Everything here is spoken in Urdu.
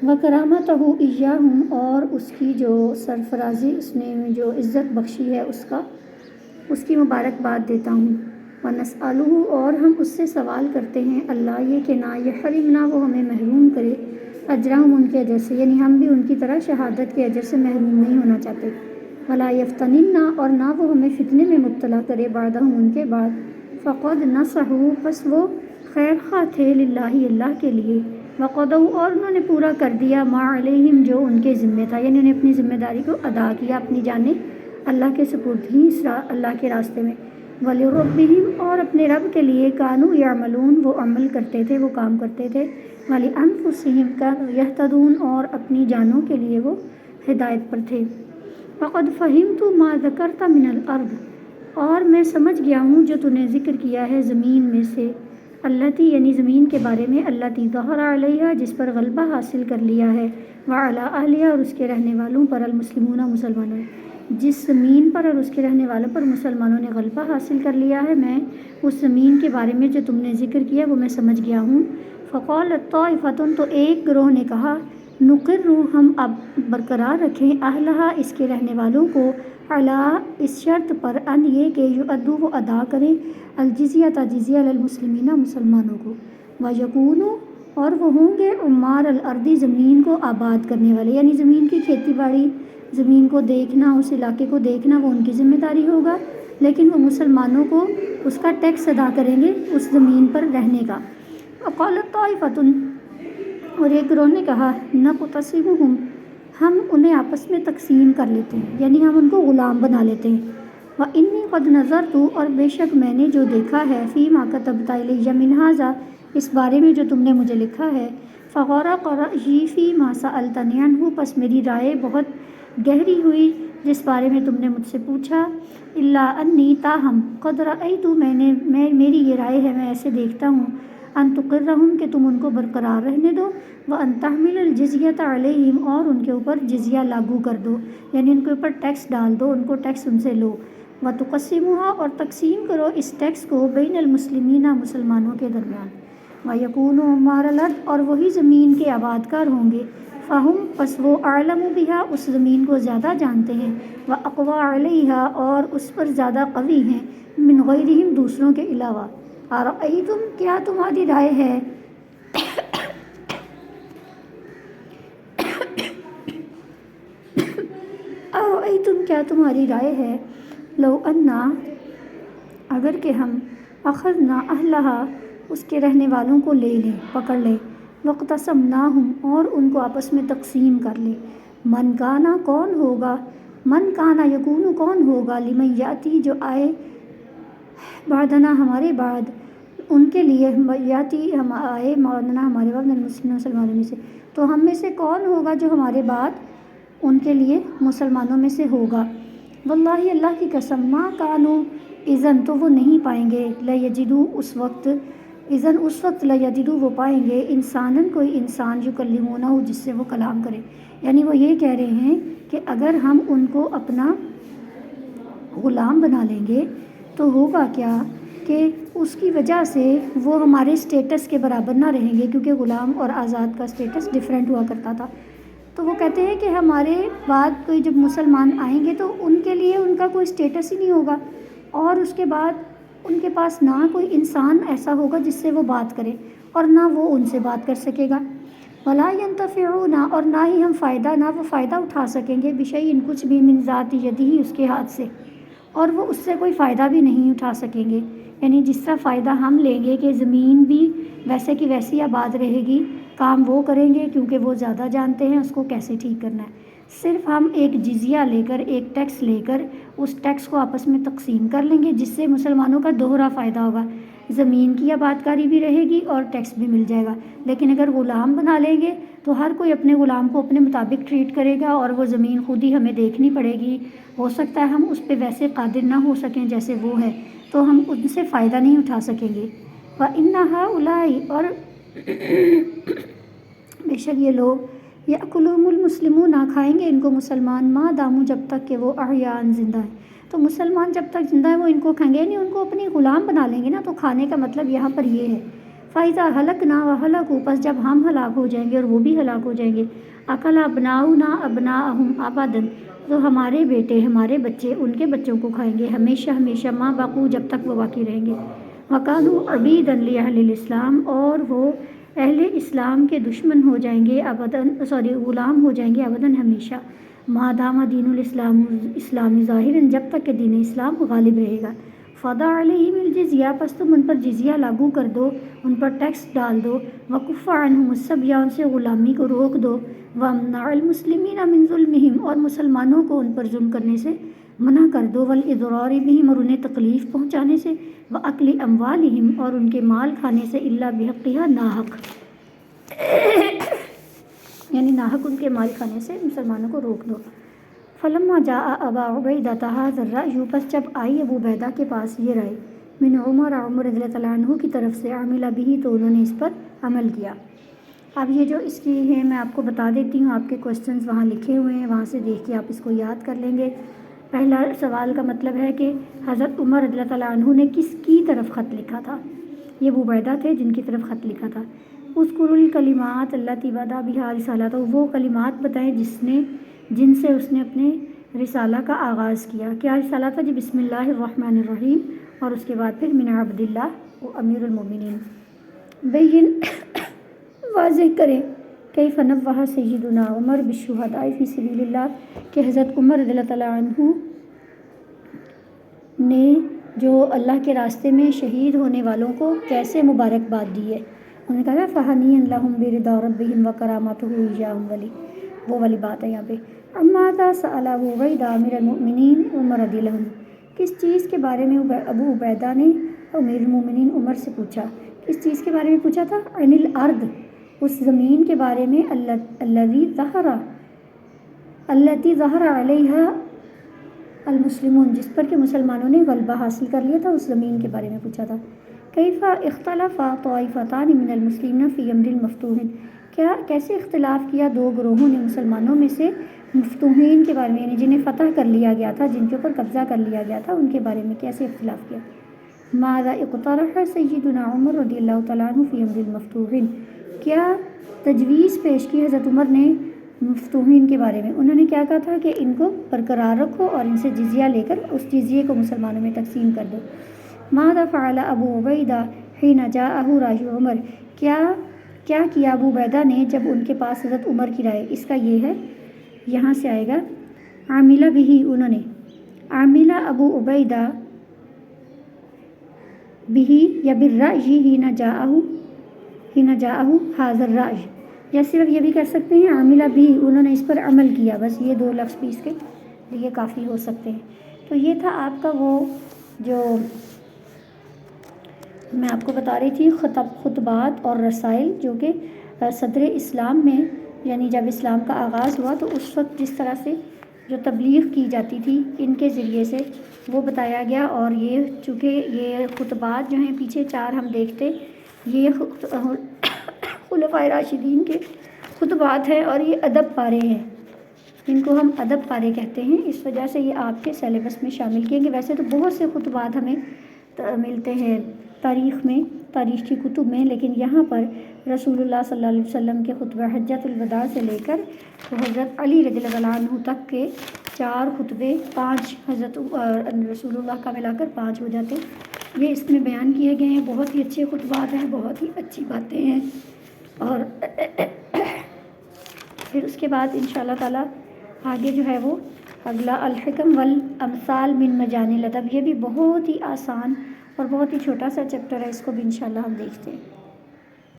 وکرامتہ ایاہم، اور اس کی جو سرفرازی اس نے جو عزت بخشی ہے اس کی مبارکباد دیتا ہوں۔ ونسألہ، اور ہم اس سے سوال کرتے ہیں اللہ یہ کہ نہ یحرمنا، وہ ہمیں محروم کرے، اجرہم، ان کے اجر سے، یعنی ہم بھی ان کی طرح شہادت کے اجر سے محروم نہیں ہونا چاہتے۔ ولا یفتنننا، اور نہ وہ ہمیں فتنے میں مبتلا کرے، بعدہم، ان کے بعد۔ فقد نصحوا، پس وہ خیر خواہ تھے، للہ، اللہ کے لیے، وقضوا، اور انہوں نے پورا کر دیا، ما علیہم، جو ان کے ذمہ تھا، یعنی انہوں نے اپنی ذمہ داری کو ادا کیا، اپنی جانیں اللہ کے سپرد ہی اللہ کے راستے میں۔ وَلِرَبِّهِمْ، اور اپنے رب کے لیے، کانوا یعملون، وہ عمل کرتے تھے، وہ کام کرتے تھے، وَلِأَنفُسِهِمْ كَانُوا يَهْتَدُونَ، اور اپنی جانوں کے لیے وہ ہدایت پر تھے۔ وَقَدْ فَهِمْتُ مَا ذَكَرْتَ مِنَ الْأَرْضِ، اور میں سمجھ گیا ہوں جو تو نے ذکر کیا ہے زمین میں سے، التی، یعنی زمین کے بارے میں، التی ظہر علیہا، جس پر غلبہ حاصل کر لیا ہے، وعلی اہلہا، اور اس کے رہنے والوں پر، المسلمون، مسلمانوں، جس زمین پر اور اس کے رہنے والوں پر مسلمانوں نے غلبہ حاصل کر لیا ہے، میں اس زمین کے بارے میں جو تم نے ذکر کیا وہ میں سمجھ گیا ہوں۔ فقالت طائفۃ، تو ایک گروہ نے کہا، نقر، ہم اب برقرار رکھیں، اہلہا، اس کے رہنے والوں کو، علی، اس شرط پر، ان، یہ کہ یؤدوا، وہ ادا کریں، الجزیۃ، جزیہ، علی المسلمین، مسلمانوں کو، ویکونوا، اور وہ ہوں گے، عمار الارض، زمین کو آباد کرنے والے، یعنی زمین کی کھیتی باڑی، زمین کو دیکھنا، اس علاقے کو دیکھنا، وہ ان کی ذمہ داری ہوگا، لیکن وہ مسلمانوں کو اس کا ٹیکس ادا کریں گے، اس زمین پر رہنے کا۔ وقالت طائفۃ، اور ایک گروہ نے کہا، نقتسمہم، ہم انہیں آپس میں تقسیم کر لیتے ہیں، یعنی ہم ان کو غلام بنا لیتے ہیں۔ وَإِنِّي قَدْ نَظَرْتُ، اور بے شک میں نے جو دیکھا ہے، فِيمَا كَتَبْتَ إِلَيَّ مِنْ هَٰذَا، اس بارے میں جو تم نے مجھے لکھا ہے، فَغَرَقَ رَأْيِي فِيمَا سَأَلْتَنِی عَنْهُ، پس میری رائے بہت گہری ہوئی جس بارے میں تم نے مجھ سے پوچھا، الا انی، تاہم، قد رأیت، میری یہ رائے ہے، میں ایسے دیکھتا ہوں، ان تقرہم، کہ تم ان کو برقرار رہنے دو، وان تحمل الجزیۃ علیہم، اور ان کے اوپر جزیہ لاگو کر دو، یعنی ان کے اوپر ٹیکس ڈال دو، ان کو ٹیکس ان سے لو، وتقسموها، اور تقسیم کرو اس ٹیکس کو، بین المسلمین، مسلمانوں کے درمیان، ویکونوا عمار الارض، اور وہی زمین کے آباد کار ہوں گے، فہم، پس وہ، اعلم بہا، اس زمین کو زیادہ جانتے ہیں، واقوی علیہا، اور اس پر زیادہ قوی ہیں، من غیرہم، دوسروں کے علاوہ۔ ارأیتم، کیا تمہاری رائے ہے، ارأیتم، کیا تمہاری رائے ہے، لو انا، اگر کہ ہم، اخذنا اہلہا، اس کے رہنے والوں کو لے لیں، پکڑ لیں، واقتسمناہم، اور ان کو آپس میں تقسیم کر لیں، من کانا، کون ہوگا، من کانا یکون، کون ہوگا، لمن یاتی، جو آئے، بعدنا، ہمارے بعد، ان کے لیے، یاتی، ہم آئے، بعدنا، ہمارے بعد، المسلمین، مسلمانوں میں سے، تو ہم میں سے کون ہوگا جو ہمارے بعد ان کے لیے مسلمانوں میں سے ہوگا، واللہ، اللہ کی قسم، ما کانوا، اذن، تو وہ نہیں پائیں گے، لیجدوا، اس وقت، اذن، اس وقت، لیجدوا، وہ پائیں گے، انساناً، کوئی انسان، یکلمونہ، جس سے وہ کلام کرے، یعنی وہ یہ کہہ رہے ہیں کہ اگر ہم ان کو اپنا غلام بنا لیں گے تو ہوگا کیا کہ اس کی وجہ سے وہ ہمارے اسٹیٹس کے برابر نہ رہیں گے، کیونکہ غلام اور آزاد کا اسٹیٹس ڈیفرنٹ ہوا کرتا تھا، تو وہ کہتے ہیں کہ ہمارے بعد کوئی جب مسلمان آئیں گے تو ان کے لیے ان کا کوئی اسٹیٹس ہی نہیں ہوگا، اور اس کے بعد ان کے پاس نہ کوئی انسان ایسا ہوگا جس سے وہ بات کرے، اور نہ وہ ان سے بات کر سکے گا، ولا ینتفعون، اور نہ ہی ہم وہ فائدہ اٹھا سکیں گے، بشیء، کچھ بھی، من ذات یدہ، اس کے ہاتھ سے، اور وہ اس سے کوئی فائدہ بھی نہیں اٹھا سکیں گے، یعنی جس طرح فائدہ ہم لیں گے کہ زمین بھی ویسے کی ویسی آباد رہے گی، کام وہ کریں گے کیونکہ وہ زیادہ جانتے ہیں اس کو کیسے ٹھیک کرنا ہے، صرف ہم ایک جزیہ لے کر، ایک ٹیکس لے کر، اس ٹیکس کو آپس میں تقسیم کر لیں گے، جس سے مسلمانوں کا دوہرا فائدہ ہوگا، زمین کی آباد کاری بھی رہے گی اور ٹیکس بھی مل جائے گا، لیکن اگر غلام بنا لیں گے تو ہر کوئی اپنے غلام کو اپنے مطابق ٹریٹ کرے گا، اور وہ زمین خود ہی ہمیں دیکھنی پڑے گی، ہو سکتا ہے ہم اس پہ ویسے قادر نہ ہو سکیں جیسے وہ ہے، تو ہم ان سے فائدہ نہیں اٹھا سکیں گے، وَإِنَّ هَٰؤُلَاءِ، اور بے شک یہ لوگ، یأکلهم المسلمون، کھائیں گے ان کو مسلمان، ما داموا، جب تک کہ وہ احیاء، زندہ ہیں، تو مسلمان جب تک زندہ ہیں وہ ان کو کھائیں گے، یعنی ان کو اپنی غلام بنا لیں گے نا، تو کھانے کا مطلب یہاں پر یہ ہے، فَإِذَا هَلَكْنَا وَهَلَكُوا، پس جب ہم ہلاک ہو جائیں گے اور وہ بھی ہلاک ہو جائیں گے، أَكَلَ أَبْنَاؤُنَا أَبْنَاءَهُمْ أَبَدًا، تو ہمارے بیٹے ہمارے بچے ان کے بچوں کو کھائیں گے ہمیشہ ہمیشہ، ما بقوا، جب تک وہ باقی رہیں گے، وَكَانُوا عَبِيدًا لِأَهْلِ الْإِسْلَامِ، اور وہ اہل اسلام کے دشمن ہو جائیں گے غلام ہو جائیں گے ابداً ہمیشہ، ما دام دین الاسلام، اسلامی ظاہراً، جب تک کہ دین اسلام غالب رہے گا، فَضَعْ عَلَيْهِمُ الْجِزْيَةَ، پس تم ان پر جزیہ لاگو کر دو، ان پر ٹیکس ڈال دو، وَكُفَّ عَنْهُمُ السَّبْيَ، ان سے غلامی کو روک دو، وَامْنَعْ الْمُسْلِمِينَ مِنْ ظُلْمِهِمْ، اور مسلمانوں کو ان پر ظلم کرنے سے منع کر دو، وَالْإِضْرَارِ بِهِمْ، اور انہیں تکلیف پہنچانے سے، وَأَكْلِ أَمْوَالِهِمْ، اور ان کے مال کھانے سے، إِلَّا بِحَقِّهَا، ناحق، یعنی ناحق ان کے مال کھانے سے مسلمانوں کو روک دو۔ فلما جاء ابا عبیدہ هذا الرأی، پس جب آئی ابو عبیدہ کے پاس یہ رائے، من عمر رضی اللہ عنہ کی طرف سے، عمل به، تو انہوں نے اس پر عمل کیا۔ اب یہ جو اس کی ہے میں آپ کو بتا دیتی ہوں، آپ کے کوسچنز وہاں لکھے ہوئے ہیں، وہاں سے دیکھ کے آپ اس کو یاد کر لیں گے۔ پہلا سوال کا مطلب ہے کہ حضرت عمر رضی اللہ عنہ نے کس کی طرف خط لکھا تھا؟ یہ ابو عبیدہ تھے جن کی طرف خط لکھا تھا۔ اذکروا الکلمات التی بدأ بها رسالتہ، وہ کلمات بتائیں جن سے اس نے اپنے رسالہ کا آغاز کیا۔ کیا رسالہ تھا جی؟ بسم اللہ الرحمن الرحیم، اور اس کے بعد پھر من عبداللہ و امیر المومنین۔ بین، واضح کریں، کیف نوہ سیدنا عمر بالشہداء فی سبیل اللہ، کہ حضرت عمر رضی اللہ عنہ نے جو اللہ کے راستے میں شہید ہونے والوں کو کیسے مبارکباد دی ہے۔ انہوں نے کہا فَهَنِيًّا لَهُم بِرِضَا رَبِّهِمْ وَكَرَامَتُهُ إِيَّاهُمْ، وہ والی بات ہے یہاں پہ۔ عَمَّاذَا سَأَلَ أَبُو عُبَیدہ أَمِیرَ الْمُؤْمِنِینَ عمر رضی اللہ عنہ، کس چیز کے بارے میں ابو عبیدہ نے امیر المومنین عمر سے پوچھا؟ کس چیز کے بارے میں پوچھا تھا؟ عن الارض، اس زمین کے بارے میں، التی ظہر علیہا المسلمون، جس پر کہ مسلمانوں نے غلبہ حاصل کر لیا تھا، اس زمین کے بارے میں پوچھا تھا۔ کیف اختلف طائفتان من المسلمین فی امر المفتوحین، کیسے اختلاف کیا دو گروہوں نے مسلمانوں میں سے مفتوحین کے بارے میں، یعنی جنہیں فتح کر لیا گیا تھا، جن کے اوپر قبضہ کر لیا گیا تھا، ان کے بارے میں کیسے اختلاف کیا؟ ماذا اقترح سیدنا عمر رضی اللہ تعالیٰ عنہ فی امر المفتوحین، کیا تجویز پیش کی حضرت عمر نے مفتوحین کے بارے میں؟ انہوں نے کیا کہا تھا کہ ان کو برقرار رکھو اور ان سے جزیہ لے کر اس جزیے کو مسلمانوں میں تقسیم کر دو۔ ماذا فعل ابو عبیدہ حین جاءہ رأی عمر، کیا کیا ابو عبیدہ نے جب ان کے پاس حضرت عمر کی رائے؟ اس کا یہ ہے، یہاں سے آئے گا عاملہ بھی، انہوں نے عاملہ ابو عبیدہ بھی یا بالرأی حین جاءہ ھذا الرأی، یا صرف یہ بھی کر سکتے ہیں عاملہ بھی، انہوں نے اس پر عمل کیا، بس یہ دو لفظ بھی اس کے لیے کافی ہو سکتے ہیں۔ تو یہ تھا آپ کا وہ جو میں آپ کو بتا رہی تھی خطبات اور رسائل، جو کہ صدر اسلام میں، یعنی جب اسلام کا آغاز ہوا تو اس وقت جس طرح سے جو تبلیغ کی جاتی تھی ان کے ذریعے سے وہ بتایا گیا۔ اور یہ چونکہ یہ خطبات جو ہیں پیچھے چار ہم دیکھتے، یہ خلفائے راشدین کے خطبات ہیں اور یہ ادب پارے ہیں، ان کو ہم ادب پارے کہتے ہیں، اس وجہ سے یہ آپ کے سلیبس میں شامل کیے گے۔ ویسے تو بہت سے خطبات ہمیں ملتے ہیں تاریخ میں، تاریخ کی کتب میں، لیکن یہاں پر رسول اللہ صلی اللہ علیہ وسلم کے خطبہ حجۃ الوداع سے لے کر حضرت علی رضی اللہ عنہ تک کے 4 خطبے، 5 حضرت رسول اللہ کا ملا کر 5 ہو جاتے، یہ اس میں بیان کیے گئے ہیں۔ بہت ہی اچھے خطبات ہیں، بہت ہی اچھی باتیں ہیں، اور پھر اس کے بعد انشاءاللہ تعالیٰ آگے جو ہے وہ اگلا الحکم والامثال من مجانی الادب، یہ بھی بہت ہی آسان اور بہت ہی چھوٹا سا چیپٹر ہے، اس کو بھی انشاءاللہ ہم دیکھتے ہیں۔